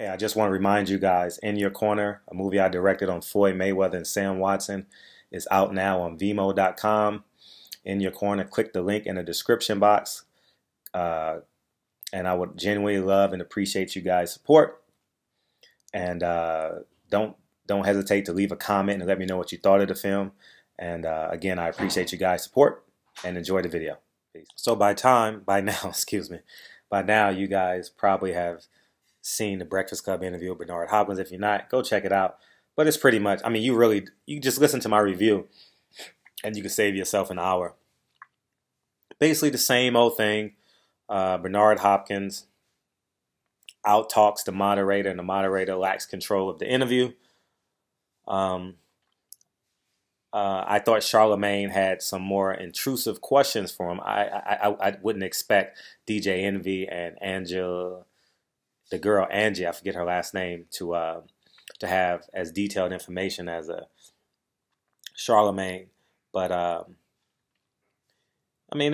Hey, I just want to remind you guys, In Your Corner, a movie I directed on Floyd Mayweather and Sam Watson, is out now on Vimeo.com. In Your Corner, click the link in the description box. Uh, and I would genuinely love and appreciate you guys' support. And don't don't hesitate to leave a comment and let me know what you thought of the film. And again, I appreciate you guys' support and enjoy the video. Peace. So by now, excuse me, by now you guys probably have seen the Breakfast Club interview with Bernard Hopkins. If you're not, go check it out. But it's pretty much, I mean, you just listen to my review and you can save yourself an hour. Basically the same old thing. Bernard Hopkins out-talks the moderator, and the moderator lacks control of the interview. I thought Charlemagne had some more intrusive questions for him. I wouldn't expect DJ Envy and Angela, the girl Angie, I forget her last name, to have as detailed information as a Charlemagne. But I mean,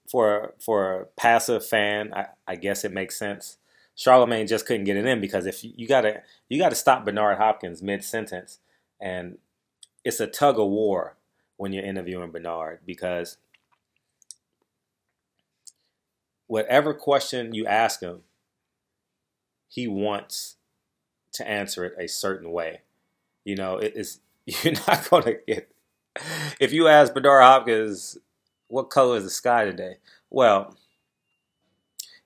for a passive fan, I guess it makes sense. Charlemagne just couldn't get it in because if you gotta stop Bernard Hopkins mid-sentence, and it's a tug of war when you're interviewing Bernard, because whatever question you ask him, he wants to answer it a certain way. You know, you're not gonna get. If you ask Bernard Hopkins, what color is the sky today? Well,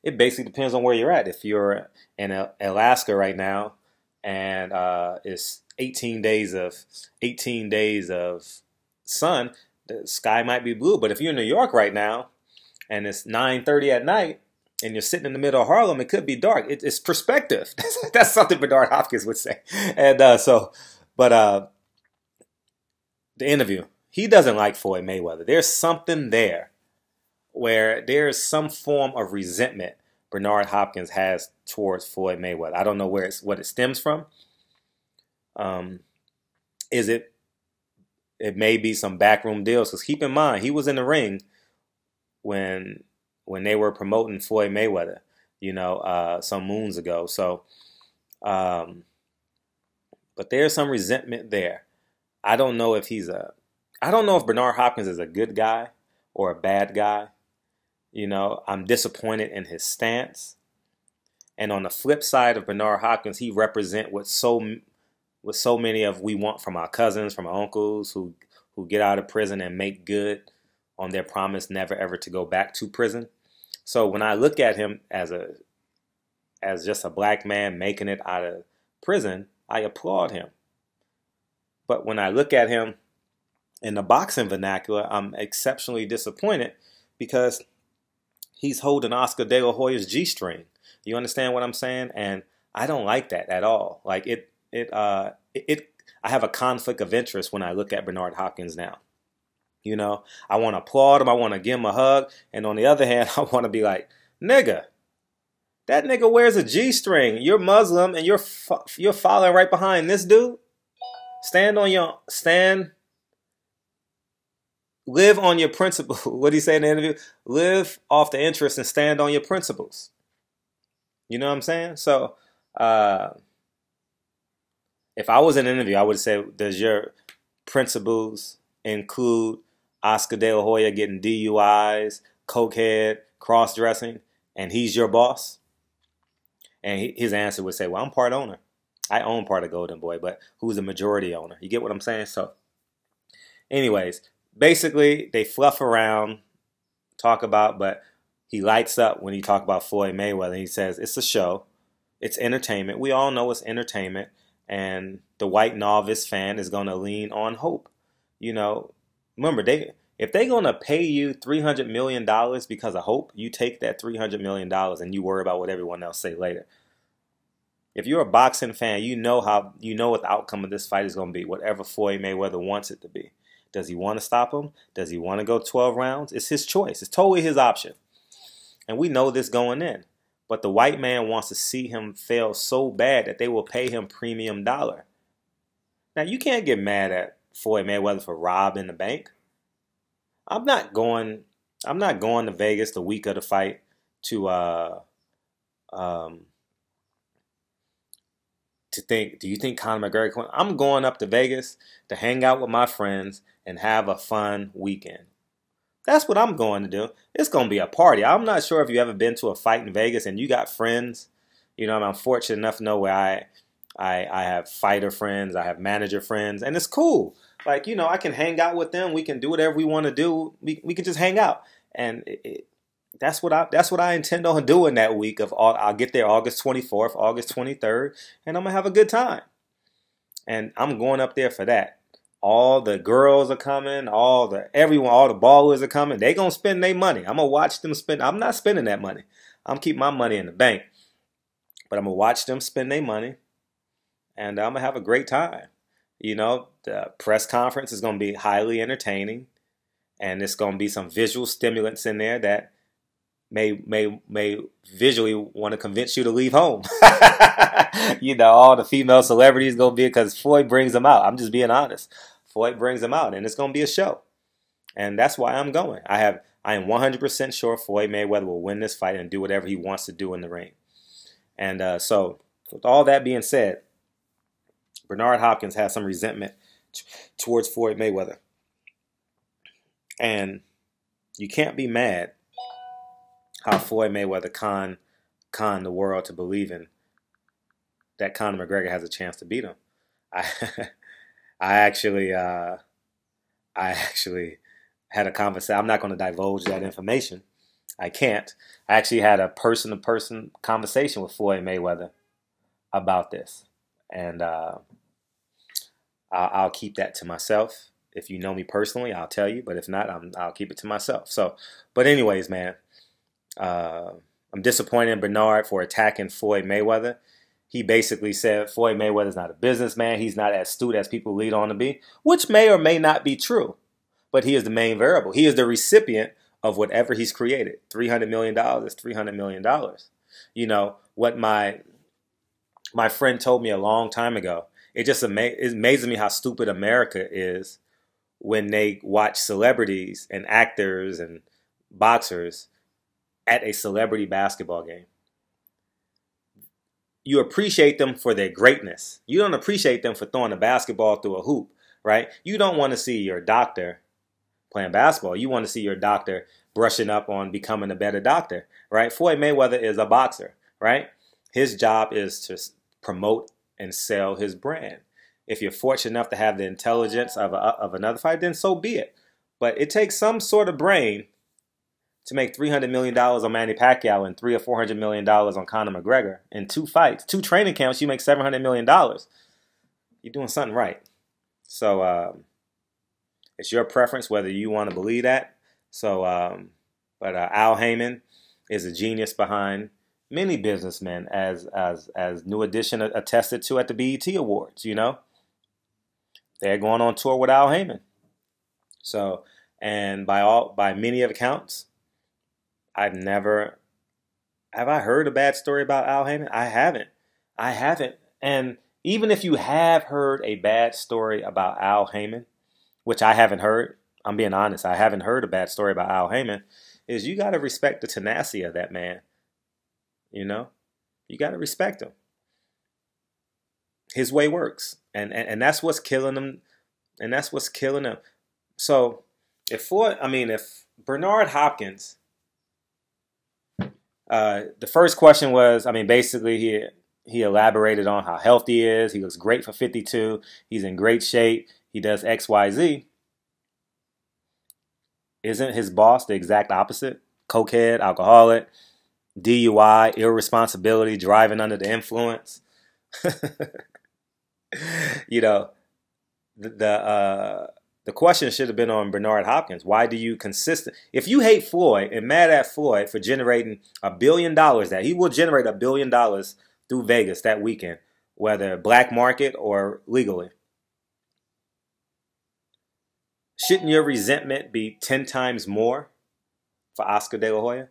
it basically depends on where you're at. If you're in Alaska right now and it's 18 days of sun, the sky might be blue. But if you're in New York right now and it's 9:30 at night and you're sitting in the middle of Harlem, it could be dark. It's perspective. That's something Bernard Hopkins would say. And the interview, he doesn't like Floyd Mayweather. There's something there where there's some form of resentment Bernard Hopkins has towards Floyd Mayweather. I don't know what it stems from. It may be some backroom deals, because keep in mind, he was in the ring when they were promoting Floyd Mayweather, some moons ago. So, but there's some resentment there. I don't know if Bernard Hopkins is a good guy or a bad guy. I'm disappointed in his stance. And on the flip side of Bernard Hopkins, he represents what so many of we want from our cousins, from our uncles who get out of prison and make good on their promise never ever to go back to prison. So when I look at him as just a black man making it out of prison, I applaud him. But when I look at him in the boxing vernacular, I'm exceptionally disappointed because he's holding Oscar De La Hoya's G-string. You understand what I'm saying? And I don't like that at all. Like I have a conflict of interest when I look at Bernard Hopkins now. I want to applaud him. I want to give him a hug. And on the other hand, I want to be like, nigga, that nigga wears a G-string. You're Muslim and you're following right behind this dude. Live on your principles. What did he say in the interview? Live off the interest and stand on your principles. You know what I'm saying? So, if I was in an interview, I would say, does your principles include Oscar De La Hoya getting DUIs, cokehead, cross-dressing, and he's your boss? And his answer would say, well, I'm part owner. I own part of Golden Boy, but who's the majority owner? You get what I'm saying? So, anyways, basically, they fluff around, but he lights up when he talk about Floyd Mayweather. He says, it's a show. It's entertainment. We all know it's entertainment. And the white novice fan is going to lean on hope. Remember, if they're going to pay you $300 million because of hope, you take that $300 million and you worry about what everyone else say later. If you're a boxing fan, you know what the outcome of this fight is going to be, whatever Floyd Mayweather wants it to be. Does he want to stop him? Does he want to go 12 rounds? It's his choice. It's totally his option. And we know this going in. But the white man wants to see him fail so bad that they will pay him premium dollar. Now, you can't get mad at Floyd Mayweather for robbing the bank. I'm not going to Vegas the week of the fight to do you think Conor McGregor? I'm going up to Vegas to hang out with my friends and have a fun weekend. That's what I'm going to do. It's going to be a party. I'm not sure if you ever been to a fight in Vegas and you got friends. I'm fortunate enough to know where I have fighter friends, I have manager friends, and it's cool. Like, I can hang out with them. We can do whatever we want to do. We can just hang out, and that's what I intend on doing that week. I'll get there August 24th, August 23rd, and I'm gonna have a good time. And I'm going up there for that. All the girls are coming. All the ballers are coming. They gonna spend their money. I'm gonna watch them spend. I'm not spending that money. I'm keeping my money in the bank, but I'm gonna watch them spend their money, and I'm gonna have a great time. The press conference is gonna be highly entertaining, and it's gonna be some visual stimulants in there that may visually want to convince you to leave home. All the female celebrities gonna be, because Floyd brings them out. I'm just being honest. Floyd brings them out, and it's gonna be a show, and that's why I'm going. I am 100% sure Floyd Mayweather will win this fight and do whatever he wants to do in the ring. And so, with all that being said, Bernard Hopkins has some resentment towards Floyd Mayweather, and you can't be mad how Floyd Mayweather conned the world to believing that Conor McGregor has a chance to beat him. I actually had a conversation. I'm not going to divulge that information. I can't. I actually had a person-to-person conversation with Floyd Mayweather about this, and I'll keep that to myself. If you know me personally, I'll tell you, but if not, I'll keep it to myself. But anyways, man. I'm disappointed in Bernard for attacking Floyd Mayweather. He basically said Floyd Mayweather's not a businessman. He's not as astute as people lead on to be, which may or may not be true. But he is the main variable. He is the recipient of whatever he's created. $300 million is $300 million. What my friend told me a long time ago, it amazes me how stupid America is when they watch celebrities and actors and boxers at a celebrity basketball game. You appreciate them for their greatness. You don't appreciate them for throwing a basketball through a hoop, right? You don't want to see your doctor playing basketball. You want to see your doctor brushing up on becoming a better doctor, right? Floyd Mayweather is a boxer, right? His job is to promote and sell his brand. If you're fortunate enough to have the intelligence of another fighter, then so be it. But it takes some sort of brain to make $300 million on Manny Pacquiao and $300 or $400 million on Conor McGregor in 2 fights, 2 training camps, you make $700 million. You're doing something right. So it's your preference whether you want to believe that. So, but Al Heyman is a genius behind many businessmen, as New Edition attested to at the BET Awards. They're going on tour with Al Heyman. So, and by many accounts, have I heard a bad story about Al Heyman? I haven't. And even if you have heard a bad story about Al Heyman, which I haven't heard, I'm being honest, I haven't heard a bad story about Al Heyman, is you got to respect the tenacity of that man. You got to respect him. His way works. And that's what's killing him. And that's what's killing him. So if Bernard Hopkins, the first question was, basically he elaborated on how healthy he is. He looks great for 52. He's in great shape. He does X, Y, Z. Isn't his boss the exact opposite? Cokehead, alcoholic, DUI, irresponsibility, driving under the influence. The question should have been on Bernard Hopkins. Why do you if you hate Floyd and mad at Floyd for generating $1 billion, that he will generate $1 billion through Vegas that weekend, whether black market or legally, shouldn't your resentment be 10 times more for Oscar De La Hoya?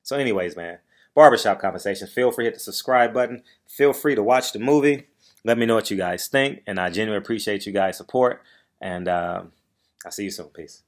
So anyways, man, barbershop conversation. Feel free to hit the subscribe button. Feel free to watch the movie. Let me know what you guys think, and I genuinely appreciate you guys' support. And I'll see you soon. Peace.